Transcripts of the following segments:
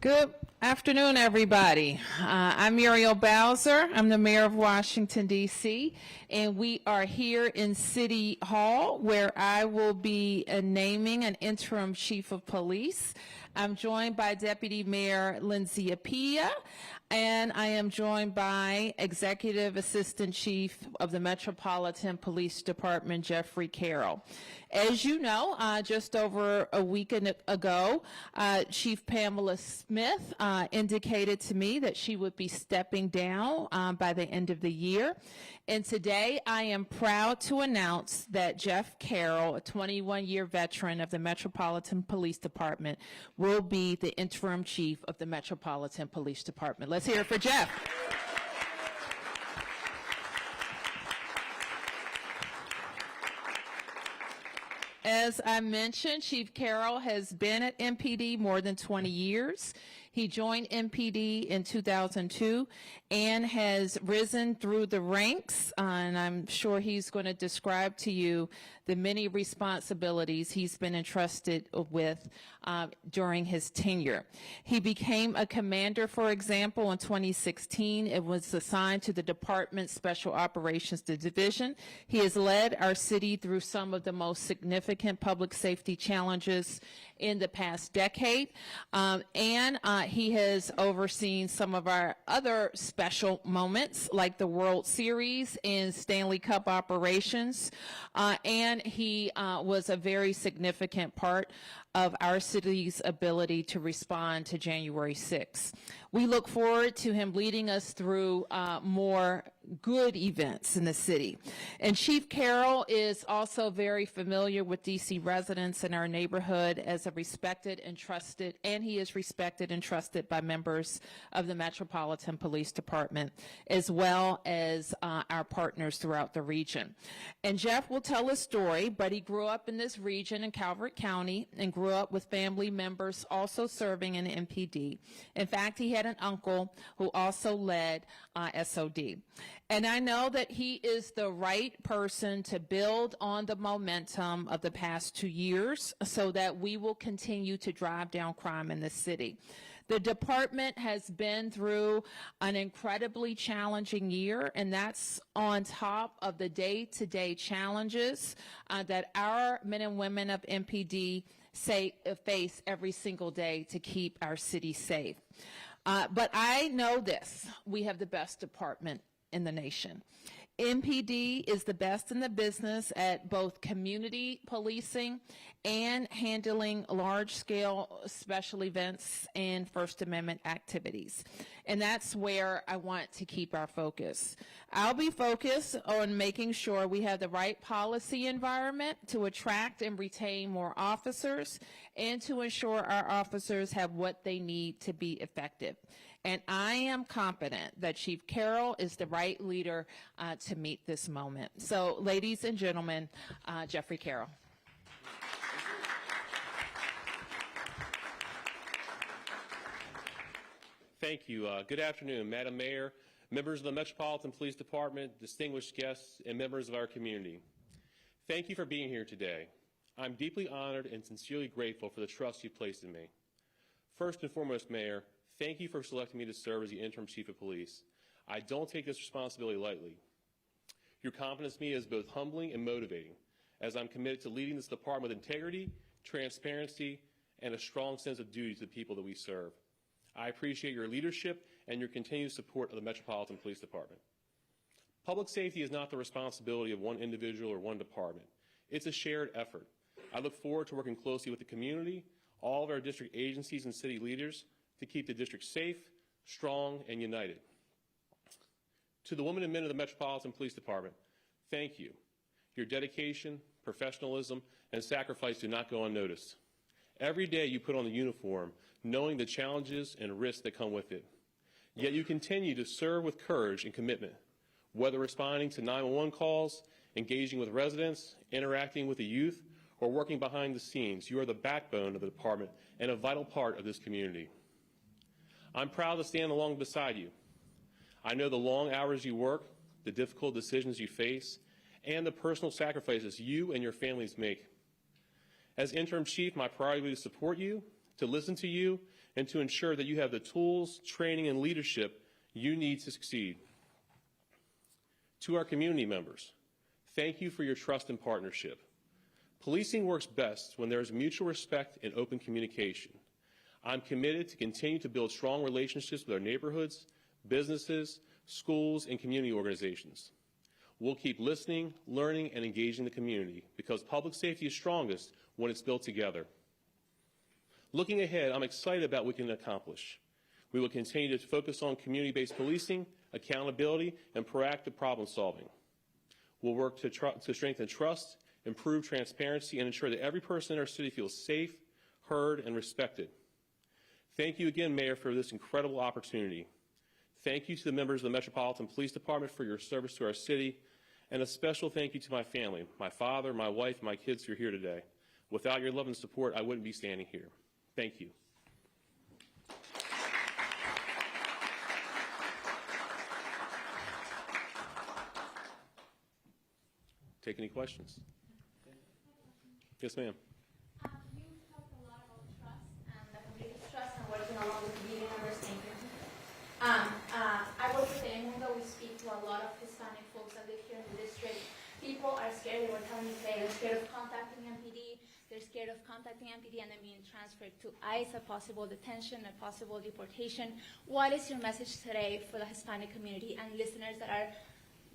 Good afternoon, everybody. I'm Muriel Bowser. I'm the mayor of Washington, D.C., and we are here in City Hall where I will be naming an interim chief of police. I'm joined by Deputy Mayor Lindsay Appiah, and I am joined by Executive Assistant Chief of the Metropolitan Police Department, Jeffery Carroll. As you know, just over a week ago, Chief Pamela Smith indicated to me that she would be stepping down by the end of the year. And today I am proud to announce that Jeff Carroll, a 21-year veteran of the Metropolitan Police Department, will be the interim chief of the Metropolitan Police Department. Let's hear it for Jeff. As I mentioned, Chief Carroll has been at MPD more than 20 years. He joined MPD in 2002 and has risen through the ranks, and I'm sure he's going to describe to you the many responsibilities he's been entrusted with during his tenure. He became a commander, for example, in 2016. It was assigned to the Department Special Operations Division. He has led our city through some of the most significant public safety challenges in the past decade, and he has overseen some of our other special moments like the World Series and Stanley Cup operations, and he was a very significant part of our city's ability to respond to January 6th. We look forward to him leading us through more good events in the city. And Chief Carroll is also very familiar with DC residents in our neighborhood as a respected and trusted, and he is respected and trusted by members of the Metropolitan Police Department, as well as our partners throughout the region. And Jeff will tell a story, but he grew up in this region in Calvert County and grew up with family members also serving in MPD. In fact, he had an uncle who also led SOD. And I know that he is the right person to build on the momentum of the past 2 years so that we will continue to drive down crime in the city. The department has been through an incredibly challenging year, and that's on top of the day-to-day challenges that our men and women of MPD face every single day to keep our city safe. But I know this, we have the best department in the nation. MPD is the best in the business at both community policing and handling large-scale special events and First Amendment activities. And that's where I want to keep our focus. I'll be focused on making sure we have the right policy environment to attract and retain more officers and to ensure our officers have what they need to be effective. And I am confident that Chief Carroll is the right leader to meet this moment. So, ladies and gentlemen, Jeffery Carroll. Thank you. Good afternoon, Madam Mayor, members of the Metropolitan Police Department, distinguished guests, and members of our community. Thank you for being here today. I'm deeply honored and sincerely grateful for the trust you placed in me. First and foremost, Mayor, thank you for selecting me to serve as the interim chief of police. I don't take this responsibility lightly. Your confidence in me is both humbling and motivating, as I'm committed to leading this department with integrity, transparency, and a strong sense of duty to the people that we serve. I appreciate your leadership and your continued support of the Metropolitan Police Department. Public safety is not the responsibility of one individual or one department. It's a shared effort. I look forward to working closely with the community, all of our district agencies and city leaders to keep the district safe, strong, and united. To the women and men of the Metropolitan Police Department, thank you. Your dedication, professionalism, and sacrifice do not go unnoticed. Every day you put on the uniform, knowing the challenges and risks that come with it. Yet you continue to serve with courage and commitment, whether responding to 911 calls, engaging with residents, interacting with the youth, or working behind the scenes. You are the backbone of the department and a vital part of this community. I'm proud to stand along beside you. I know the long hours you work, the difficult decisions you face, and the personal sacrifices you and your families make. As interim chief, my priority is to support you, to listen to you, and to ensure that you have the tools, training, and leadership you need to succeed. To our community members, thank you for your trust and partnership. Policing works best when there is mutual respect and open communication. I'm committed to continue to build strong relationships with our neighborhoods, businesses, schools, and community organizations. We'll keep listening, learning, and engaging the community because public safety is strongest when it's built together. Looking ahead, I'm excited about what we can accomplish. We will continue to focus on community-based policing, accountability, and proactive problem solving. We'll work to strengthen trust, improve transparency, and ensure that every person in our city feels safe, heard, and respected. Thank you again, Mayor, for this incredible opportunity. Thank you to the members of the Metropolitan Police Department for your service to our city, and a special thank you to my family, my father, my wife, and my kids who are here today. Without your love and support, I wouldn't be standing here. Thank you. Take any questions? Yes, ma'am. You talked a lot about trust and the community's trust and working along with community members. Thank you. I work with Telemundo. We speak to a lot of Hispanic folks that live here in the district. People are scared. They were telling me today they're scared of contacting MPD. They're scared of contacting MPD and then being transferred to ICE, a possible detention, a possible deportation. What is your message today for the Hispanic community and listeners that are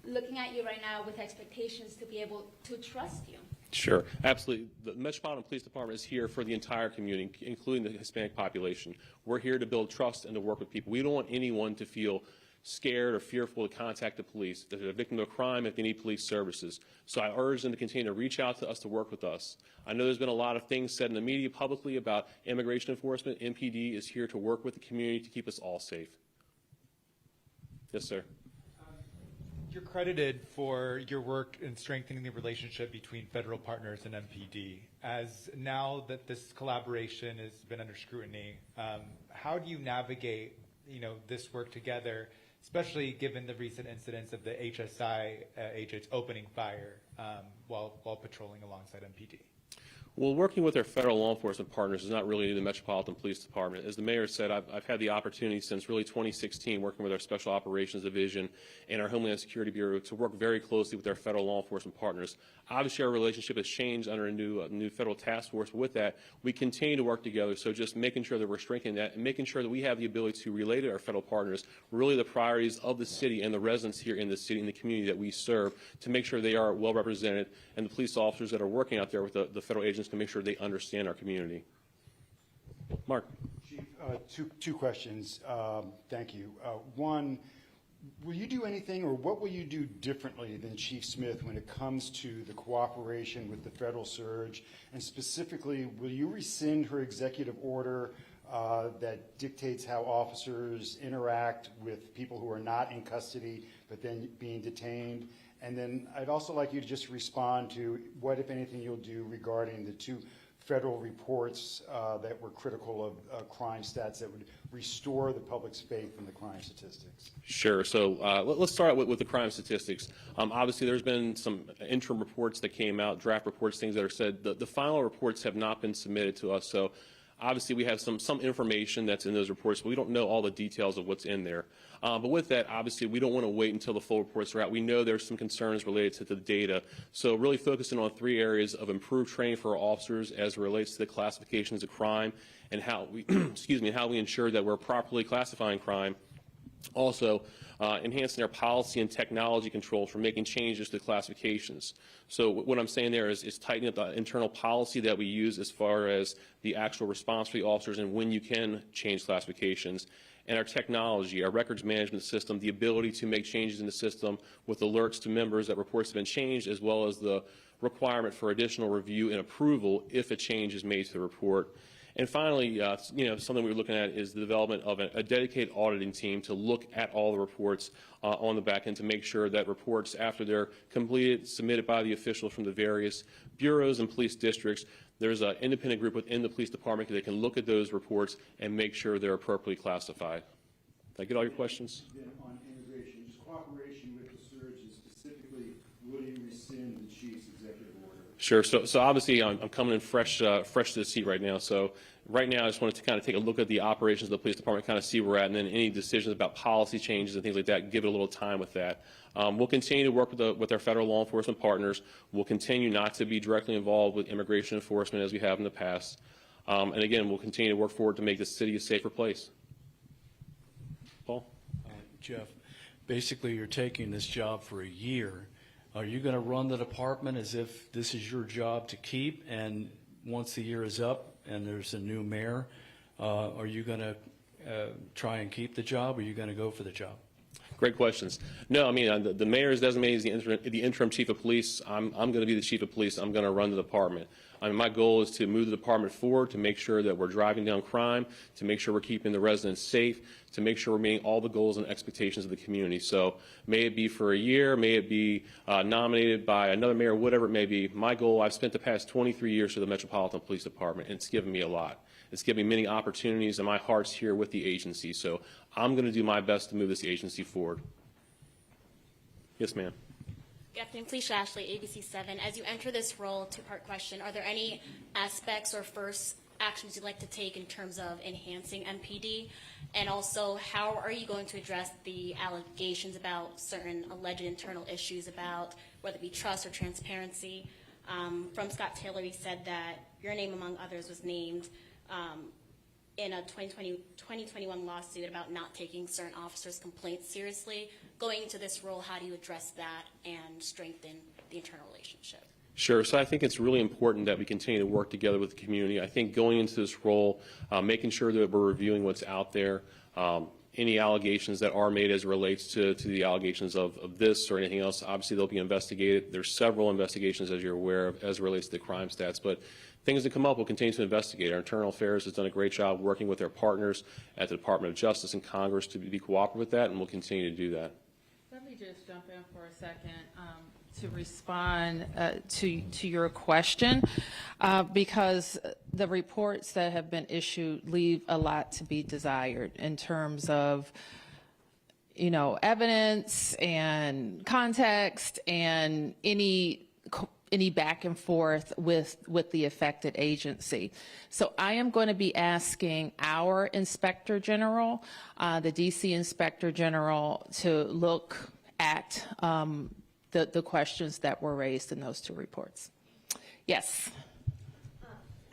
looking at you right now with expectations to be able to trust you? Sure, absolutely. The Metropolitan Police Department is here for the entire community, including the Hispanic population. We're here to build trust and to work with people. We don't want anyone to feel scared or fearful to contact the police. If they're a victim of a crime, if they need police services. So I urge them to continue to reach out to us to work with us. I know there's been a lot of things said in the media publicly about immigration enforcement. MPD is here to work with the community to keep us all safe. Yes, sir. You're credited for your work in strengthening the relationship between federal partners and MPD. As now that this collaboration has been under scrutiny, how do you navigate, this work together, especially given the recent incidents of the HSI agents opening fire while patrolling alongside MPD? Well, working with our federal law enforcement partners is not really the Metropolitan Police Department. As the mayor said, I've had the opportunity since really 2016 working with our Special Operations Division and our Homeland Security Bureau to work very closely with our federal law enforcement partners. Obviously, our relationship has changed under a new federal task force, but with that, we continue to work together. So just making sure that we're strengthening that and making sure that we have the ability to relay to our federal partners really the priorities of the city and the residents here in the city and the community that we serve to make sure they are well represented and the police officers that are working out there with the federal agents to make sure they understand our community. Mark. Chief, two questions. Thank you. One, will you do anything or what will you do differently than Chief Smith when it comes to the cooperation with the federal surge? And specifically, will you rescind her executive order that dictates how officers interact with people who are not in custody but then being detained? And then I'd also like you to just respond to what, if anything, you'll do regarding the two federal reports that were critical of crime stats that would restore the public's faith in the crime statistics. Sure. So let's start with the crime statistics. Obviously, there's been some interim reports that came out, draft reports, things that are said. The final reports have not been submitted to us. So obviously, we have some information that's in those reports, but we don't know all the details of what's in there. But with that, obviously, we don't want to wait until the full reports are out. We know there's some concerns related to the data. So really focusing on 3 areas of improved training for our officers as it relates to the classifications of crime and how we, how we ensure that we're properly classifying crime. Also, enhancing our policy and technology controls for making changes to classifications. So what I'm saying there is tightening up the internal policy that we use as far as the actual response for the officers and when you can change classifications. And our technology, our records management system, the ability to make changes in the system with alerts to members that reports have been changed, as well as the requirement for additional review and approval if a change is made to the report. And finally, something we're looking at is the development of a dedicated auditing team to look at all the reports on the back end to make sure that reports, after they're completed, submitted by the officials from the various bureaus and police districts, there's an independent group within the police department that can look at those reports and make sure they're appropriately classified. Did I get all your questions? Then on immigration, just cooperation with the surge, and specifically, will you rescind the chief's executive order? Sure. So obviously, I'm coming in fresh to the seat right now. So right now I just wanted to kind of take a look at the operations of the police department, kind of see where we're at, and then any decisions about policy changes and things like that, give it a little time with that. We'll continue to work with our federal law enforcement partners. We'll continue not to be directly involved with immigration enforcement as we have in the past. And again, we'll continue to work forward to make this city a safer place. Paul? Jeff, basically you're taking this job for a year. Are you going to run the department as if this is your job to keep, and once the year is up and there's a new mayor, are you going to try and keep the job, or are you going to go for the job? Great questions. No, I mean, the mayor is designated as the interim chief of police. I'm going to be the chief of police. I'm going to run the department. I mean, my goal is to move the department forward, to make sure that we're driving down crime, to make sure we're keeping the residents safe, to make sure we're meeting all the goals and expectations of the community. So may it be for a year, may it be nominated by another mayor, whatever it may be. My goal, I've spent the past 23 years for the Metropolitan Police Department, and it's given me a lot. It's given me many opportunities, and my heart's here with the agency. So I'm going to do my best to move this agency forward. Yes, ma'am. Good afternoon, Felicia Ashley, ABC7. As you enter this role, two-part question, are there any aspects or first actions you'd like to take in terms of enhancing MPD? And also, how are you going to address the allegations about certain alleged internal issues about whether it be trust or transparency? From Scott Taylor, he said that your name, among others, was named in a 2021 lawsuit about not taking certain officers' complaints seriously. Going into this role, how do you address that and strengthen the internal relationship? Sure. So I think it's really important that we continue to work together with the community. I think going into this role, making sure that we're reviewing what's out there, any allegations that are made as it relates to the allegations of this or anything else, obviously they'll be investigated. There's several investigations, as you're aware of, as it relates to the crime stats. But things that come up, we'll continue to investigate. Our internal affairs has done a great job working with their partners at the Department of Justice and Congress to be cooperative with that, and we'll continue to do that. Let me just jump in for a second to respond to your question, because the reports that have been issued leave a lot to be desired in terms of, you know, evidence and context and any back and forth with the affected agency. So I am going to be asking our Inspector General, the DC Inspector General, to look at the questions that were raised in those two reports. Yes.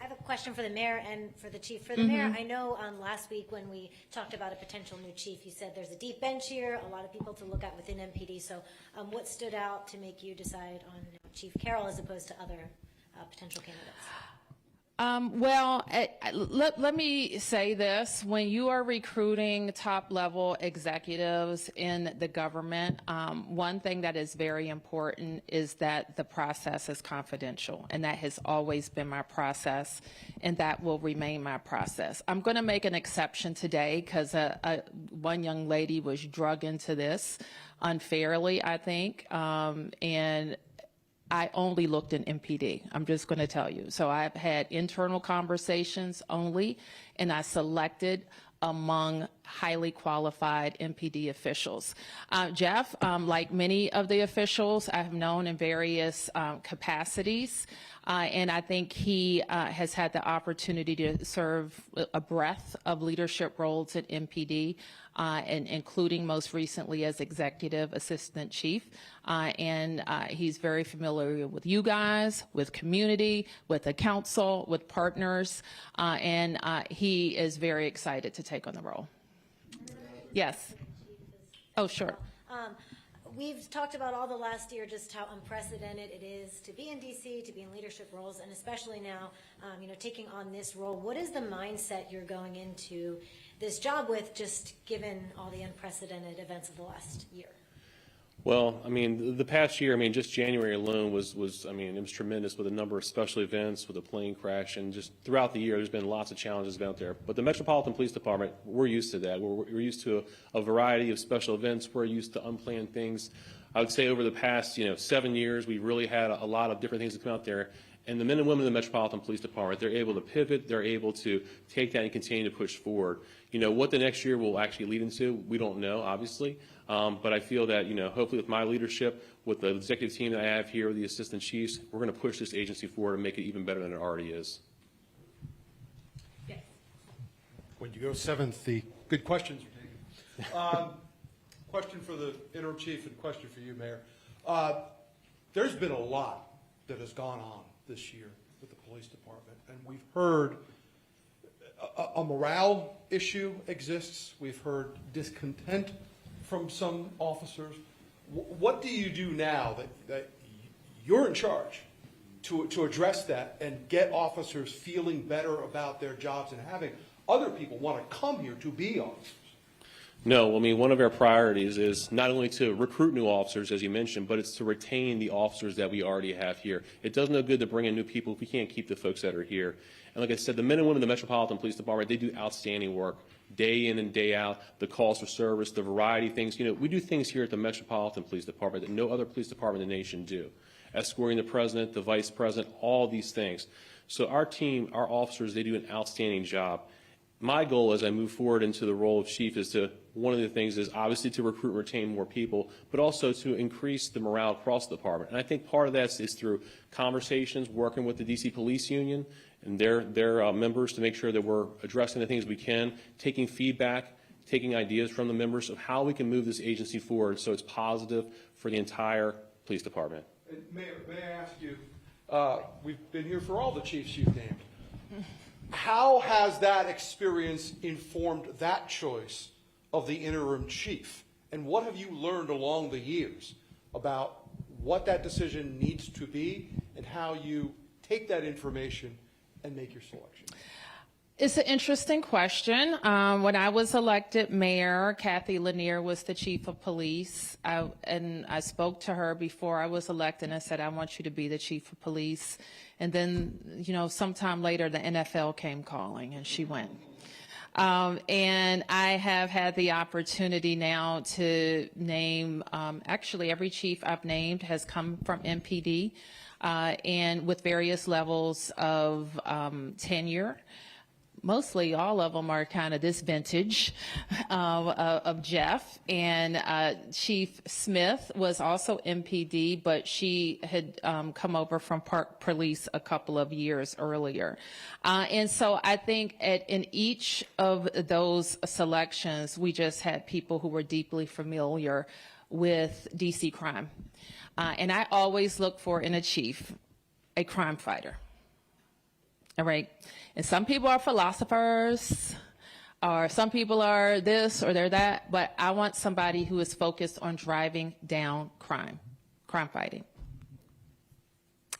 I have a question for the mayor and for the chief. For the mayor, I know last week when we talked about a potential new chief, you said there's a deep bench here, a lot of people to look at within MPD. So what stood out to make you decide on Chief Carroll as opposed to other potential candidates? Well, let me say this. When you are recruiting top-level executives in the government, one thing that is very important is that the process is confidential, and that has always been my process, and that will remain my process. I'm going to make an exception today because one young lady was drugged into this unfairly, I think, and I only looked in MPD. I'm just going to tell you. So I've had internal conversations only, and I selected among highly qualified MPD officials. Jeff, like many of the officials, I have known in various capacities, and I think he has had the opportunity to serve a breadth of leadership roles at MPD, and including most recently as executive assistant chief. And he's very familiar with you guys, with community, with the council, with partners, and he is very excited to take on the role. Yes. Oh, sure. We've talked about all the last year just how unprecedented it is to be in DC, to be in leadership roles, and especially now, you know, taking on this role. What is the mindset you're going into this job with, just given all the unprecedented events of the last year? Well, I mean, the past year, I mean, just January alone was I mean, it was tremendous with a number of special events, with a plane crash, and just throughout the year, there's been lots of challenges out there. But the Metropolitan Police Department, we're used to that. We're used to a variety of special events. We're used to unplanned things. I would say over the past, 7 years, we really had a lot of different things that come out there. And the men and women of the Metropolitan Police Department, they're able to pivot, they're able to take that and continue to push forward. What the next year will actually lead into, we don't know, obviously. But I feel that, hopefully with my leadership, with the executive team that I have here, with the assistant chiefs, we're going to push this agency forward and make it even better than it already is. Yes. When you go seventh, the good questions are taken. Question for the interim chief and question for you, Mayor. There's been a lot that has gone on this year with the police department, and we've heard a morale issue exists. We've heard discontent from some officers. What do you do now that you're in charge to address that and get officers feeling better about their jobs and having other people want to come here to be officers? No, I mean, one of our priorities is not only to recruit new officers, as you mentioned, but it's to retain the officers that we already have here. It does no good to bring in new people if we can't keep the folks that are here. And like I said, the men and women in the Metropolitan Police Department, they do outstanding work day in and day out, the calls for service, the variety of things. You know, we do things here at the Metropolitan Police Department that no other police department in the nation do. Escorting the president, the vice president, all these things. So our team, our officers, they do an outstanding job. My goal as I move forward into the role of chief is to, one of the things is obviously to recruit and retain more people, but also to increase the morale across the department. And I think part of that is through conversations, working with the DC Police Union and their members to make sure that we're addressing the things we can, taking feedback, taking ideas from the members of how we can move this agency forward so it's positive for the entire police department. Mayor, may I ask you, we've been here for all the chiefs you've named. How has that experience informed that choice of the interim chief? And what have you learned along the years about what that decision needs to be and how you take that information and make your selection? It's an interesting question. When I was elected mayor, Kathy Lanier was the chief of police. And I spoke to her before I was elected and I said, I want you to be the chief of police. And then, you know, sometime later, the NFL came calling and she went. And I have had the opportunity now to name, actually every chief I've named has come from MPD and with various levels of tenure. Mostly all of them are kind of this vintage of Jeff. And Chief Smith was also MPD, but she had come over from Park Police a couple of years earlier. And so I think in each of those selections, we just had people who were deeply familiar with DC crime. And I always look for in a chief a crime fighter. All right. And some people are philosophers, or some people are this or they're that, but I want somebody who is focused on driving down crime fighting.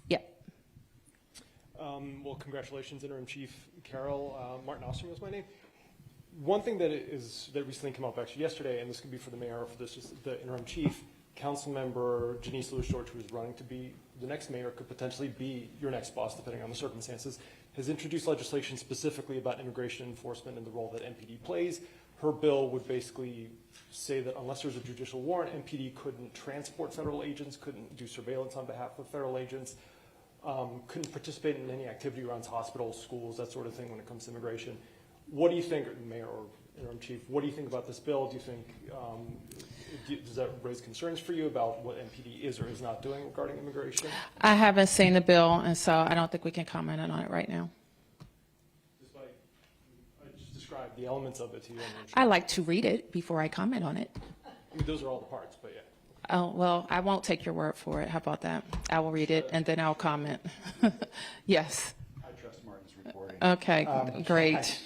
Yeah. Well, congratulations, Interim Chief Carroll. Martin Osterman was my name. One thing that recently came up actually yesterday, and this could be for the mayor or for the interim chief, council member Janice Lewis-George, who is running to be the next mayor, could potentially be your next boss, depending on the circumstances, has introduced legislation specifically about immigration enforcement and the role that MPD plays. Her bill would basically say that unless there's a judicial warrant, MPD couldn't transport federal agents, couldn't do surveillance on behalf of federal agents, couldn't participate in any activity around hospitals, schools, that sort of thing when it comes to immigration. What do you think, Mayor or Interim Chief, what do you think about this bill? Do you think, does that raise concerns for you about what MPD is or is not doing regarding immigration? I haven't seen the bill, and so I don't think we can comment on it right now. I just described the elements of it to you. I like to read it before I comment on it. I mean, those are all the parts, but yeah. Oh, well, I won't take your word for it. How about that? I will read it, and then I'll comment. Yes. I trust Martin's reporting. Okay, great.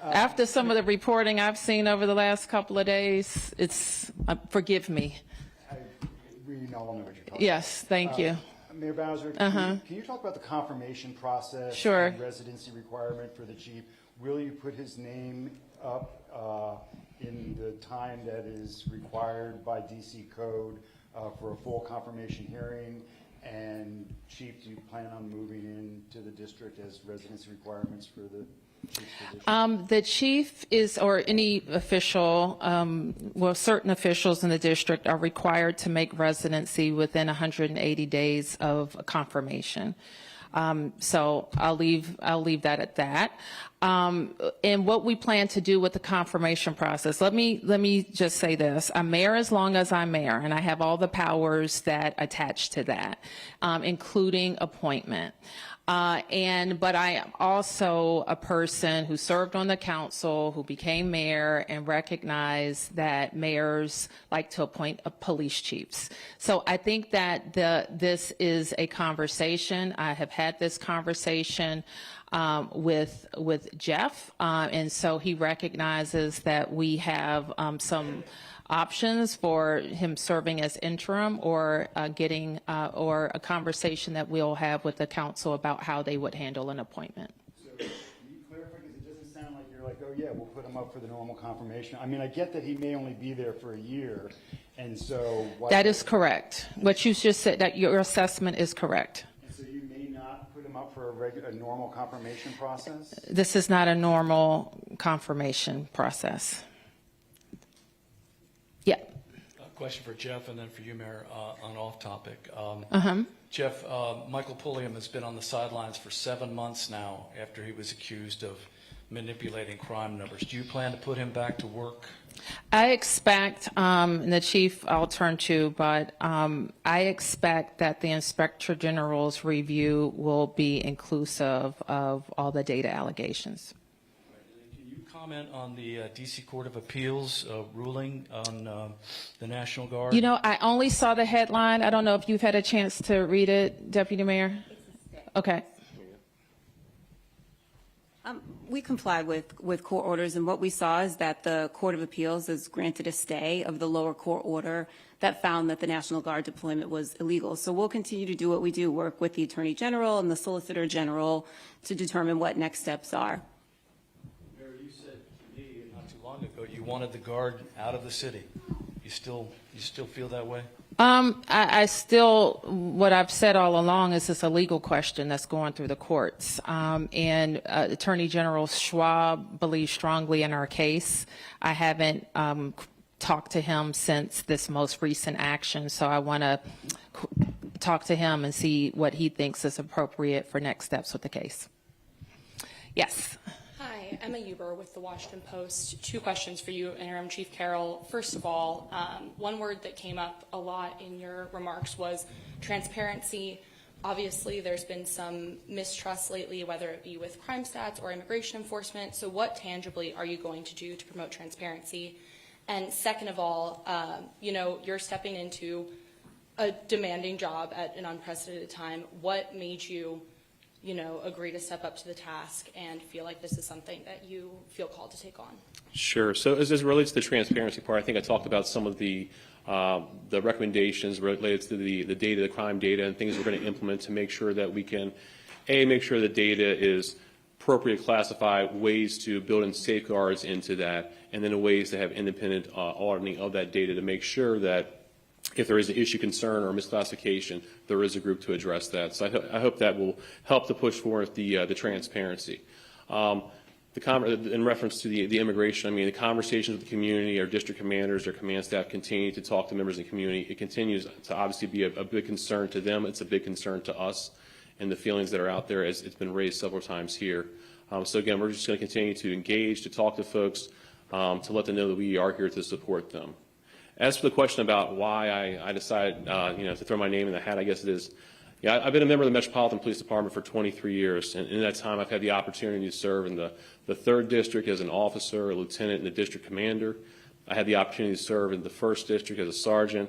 After some of the reporting I've seen over the last couple of days, it's, forgive me. We all know what you're talking about. Yes, thank you. Mayor Bowser, can you talk about the confirmation process? Sure. And residency requirement for the chief? Will you put his name up in the time that is required by DC code for a full confirmation hearing? And Chief, do you plan on moving into the district as residency requirements for the chief's position? The chief is, or any official, well, certain officials in the district are required to make residency within 180 days of confirmation. So I'll leave that at that. And what we plan to do with the confirmation process, let me just say this. I'm mayor as long as I'm mayor, and I have all the powers that attach to that, including appointment. But I am also a person who served on the council, who became mayor, and recognized that mayors like to appoint police chiefs. So I think that this is a conversation. I have had this conversation with Jeff, and so he recognizes that we have some options for him serving as interim, or or a conversation that we'll have with the council about how they would handle an appointment. So can you clarify, because it doesn't sound like you're like, oh yeah, we'll put him up for the normal confirmation. I mean, I get that he may only be there for a year, and so. That is correct. What you just said, that your assessment is correct. And so you may not put him up for a normal confirmation process? This is not a normal confirmation process. Yeah. A question for Jeff and then for you, Mayor, on off topic. Jeff, Michael Pulliam has been on the sidelines for 7 months now after he was accused of manipulating crime numbers. Do you plan to put him back to work? I expect, and the chief I'll turn to, but I expect that the Inspector General's review will be inclusive of all the data allegations. Can you comment on the D.C. Court of Appeals ruling on the National Guard? You know, I only saw the headline. I don't know if you've had a chance to read it, Deputy Mayor. Okay. We complied with court orders, and what we saw is that the Court of Appeals has granted a stay of the lower court order that found that the National Guard deployment was illegal. So we'll continue to do what we do, work with the Attorney General and the Solicitor General to determine what next steps are. Mayor, you said to me not too long ago you wanted the Guard out of the city. You still feel that way? I still, what I've said all along is it's a legal question that's going through the courts. And Attorney General Schwab believes strongly in our case. I haven't talked to him since this most recent action, so I want to talk to him and see what he thinks is appropriate for next steps with the case. Yes. Hi, Emma Huber with the Washington Post. 2 questions for you, Interim Chief Carroll. First of all, one word that came up a lot in your remarks was transparency. Obviously, there's been some mistrust lately, whether it be with crime stats or immigration enforcement. So what tangibly are you going to do to promote transparency? And second of all, you know, you're stepping into a demanding job at an unprecedented time. What made you agree to step up to the task and feel like this is something that you feel called to take on? Sure. So as it relates to the transparency part, I think I talked about some of the recommendations related to the data, the crime data, and things we're going to implement to make sure that we can, make sure the data is appropriately classified, ways to build in safeguards into that, and then ways to have independent auditing of that data to make sure that if there is an issue, concern, or misclassification, there is a group to address that. So I hope that will help to push forward the transparency. In reference to the immigration, I mean, the conversations with the community, our district commanders, our command staff continue to talk to members of the community. It continues to obviously be a big concern to them. It's a big concern to us, and the feelings that are out there, as it's been raised several times here. So again, we're just going to continue to engage, to talk to folks, to let them know that we are here to support them. As for the question about why I decided, to throw my name in the hat, I guess it is, I've been a member of the Metropolitan Police Department for 23 years, and in that time I've had the opportunity to serve in the 3rd District as an officer, a lieutenant, and a district commander. I had the opportunity to serve in the 1st District as a sergeant.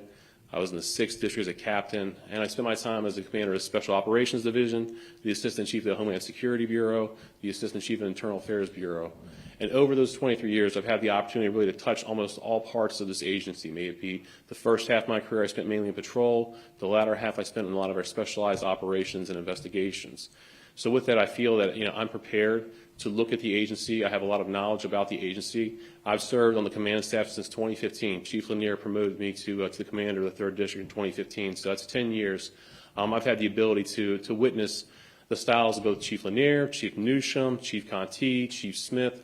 I was in the 6th District as a captain, and I spent my time as the commander of the Special Operations Division, the Assistant Chief of the Homeland Security Bureau, the Assistant Chief of the Internal Affairs Bureau. And over those 23 years, I've had the opportunity really to touch almost all parts of this agency. May it be the first half of my career I spent mainly in patrol, the latter half I spent in a lot of our specialized operations and investigations. So with that, I feel that I'm prepared to look at the agency. I have a lot of knowledge about the agency. I've served on the command staff since 2015. Chief Lanier promoted me to the commander of the 3rd District in 2015, so that's 10 years. I've had the ability to witness the styles of both Chief Lanier, Chief Newsham, Chief Conti, Chief Smith.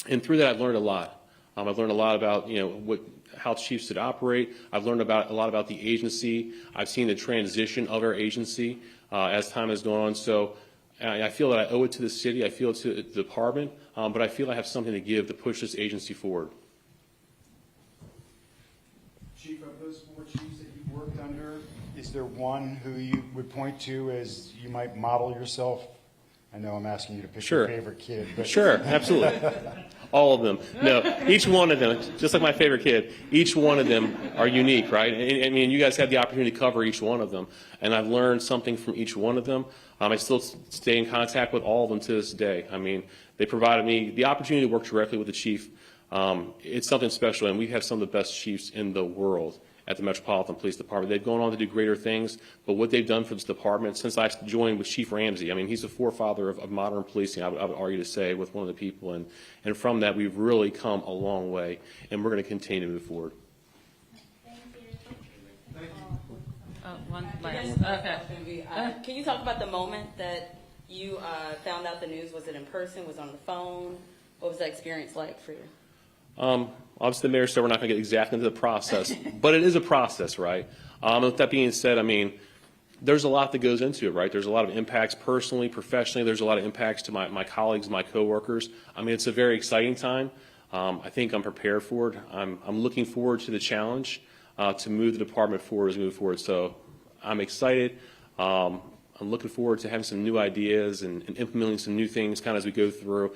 And through that, I've learned a lot. I've learned a lot about, how chiefs should operate. I've learned a lot about the agency. I've seen the transition of our agency as time has gone on. So I feel that I owe it to the city. I feel it to the department. But I feel I have something to give to push this agency forward. Chief, of those 4 chiefs that you've worked under, is there one who you would point to as you might model yourself? I know I'm asking you to pick Sure. your favorite kid, but Sure, absolutely. All of them. No, each one of them, just like my favorite kid, each one of them are unique, right? I mean, you guys had the opportunity to cover each one of them, and I've learned something from each one of them. I still stay in contact with all of them to this day. I mean, they provided me the opportunity to work directly with the chief. It's something special, and we have some of the best chiefs in the world at the Metropolitan Police Department. They've gone on to do greater things, but what they've done for this department since I joined with Chief Ramsey, I mean, he's the forefather of modern policing, I would argue to say, with one of the people, and from that, we've really come a long way, and we're going to continue to move forward. One last. Okay. Can you talk about the moment that you found out the news? Was it in person? Was it on the phone? What was that experience like for you? Obviously, the mayor said we're not going to get exactly into the process, but it is a process, right? With that being said, I mean, there's a lot that goes into it, right? There's a lot of impacts personally, professionally. There's a lot of impacts to my colleagues, my coworkers. I mean, it's a very exciting time. I think I'm prepared for it. I'm looking forward to the challenge to move the department forward as we move forward. So I'm excited. I'm looking forward to having some new ideas and implementing some new things kind of as we go through,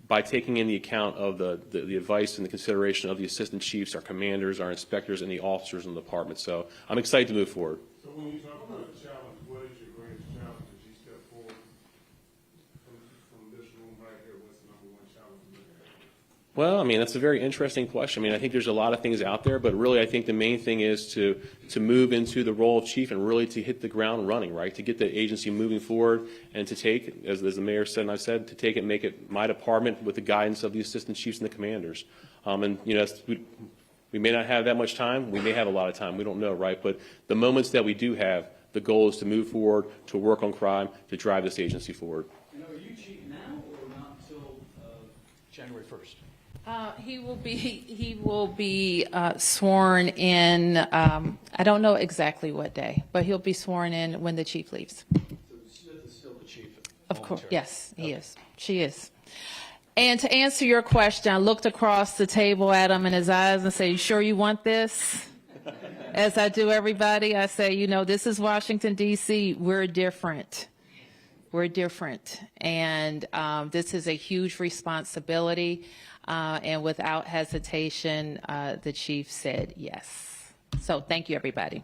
by taking in the account of the advice and the consideration of the assistant chiefs, our commanders, our inspectors, and the officers in the department. So I'm excited to move forward. So when you talk about a challenge, what is your greatest challenge as you step forward from this room right here? What's the number one challenge you're looking at? Well, I mean, that's a very interesting question. I mean, I think there's a lot of things out there, but really I think the main thing is to move into the role of chief and really to hit the ground running, right? To get the agency moving forward and to take, as the mayor said and I've said, to take it and make it my department with the guidance of the assistant chiefs and the commanders. And, you know, we may not have that much time. We may have a lot of time. We don't know, right? But the moments that we do have, the goal is to move forward, to work on crime, to drive this agency forward. And are you chief now or not until January 1st? He will be sworn in. I don't know exactly what day, but he'll be sworn in when the chief leaves. So Smith is still the chief. Of course, yes, he is. She is. And to answer your question, I looked across the table at him in his eyes and said, "You sure you want this?" As I do everybody, I say, you know, this is Washington, D.C. We're different. We're different. And this is a huge responsibility. And without hesitation, the chief said yes. So thank you, everybody.